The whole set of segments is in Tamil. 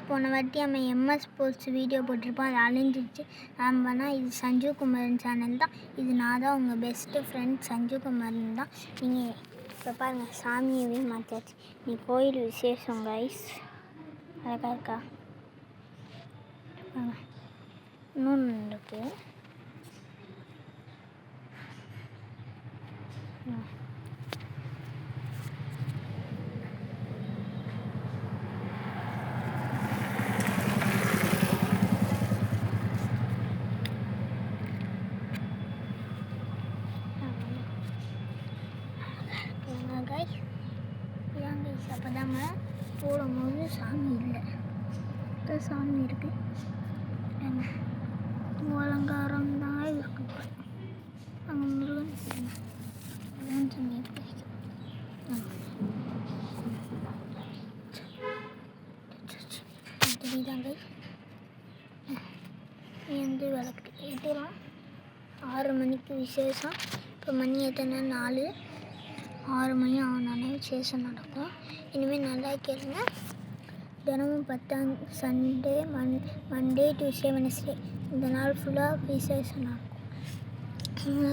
போன வாட்டி நம்ம எம்எஸ் ஸ்போர்ட்ஸ் வீடியோ போட்டிருப்போம், அது அழிஞ்சிருச்சு. நம்மனா இது சஞ்சு குமாரன் சேனல் தான். இது நான் தான் உங்கள் பெஸ்ட்டு ஃப்ரெண்ட் சஞ்சு குமாரன் தான். நீங்கள் இப்போ பாருங்கள், சாமியவே மாற்றியாச்சு. நீ கோயில் விசேஷம் கைஸ், அழகாக இருக்கா? இன்னொன்று இருக்குது. அப்போ தாங்க போடும்போது சாமி இல்லை, சாமி இருக்குது. அலங்காரம் தான் இருக்கு. அங்கே முருகன் சாமி தெரியுதாங்க. வந்து விளக்கு இதெல்லாம் 6 மணிக்கு விசேஷம். இப்போ மணி எத்தனை? 4. 6 மணி ஆனாலே விசேஷம் நடக்கும். இனிமேல் நல்லா கேளுங்க. தினமும் 10 சண்டே, மண்டே, டியூஸ்டே, வெனஸ்டே இந்த நாள் ஃபுல்லாக விசேஷம் நடக்கும்.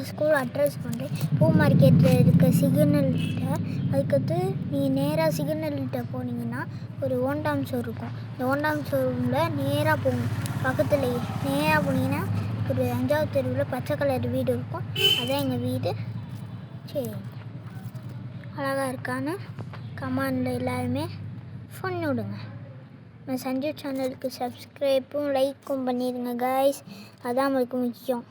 ஸ்கூல் அட்ரஸ் பண்ணுறேன். பூ மார்க்கெட்டில் இருக்க சிக்னல்கிட்ட, அதுக்கடுத்து நீங்கள் நேராக சிக்னல்கிட்ட போனீங்கன்னா ஒரு ஓண்டாம் ஷோ இருக்கும். இந்த ஓண்டாம் ஷோரூமில் நேராக போகணும். பக்கத்துலேயே நேராக போனீங்கன்னா ஒரு 5வது தெருவில் பச்சை கலர் வீடு இருக்கும். அதான் எங்கள் வீடு. சரி, அழகாக இருக்கான்னு கமெண்டில் எல்லாருமே ஃபோன் விடுங்க. நம்ம சஞ்சு சேனலுக்கு சப்ஸ்கிரைப்பும் லைக்கும் பண்ணிடுங்க கைஸ், அதான் நம்மளுக்கு முக்கியம்.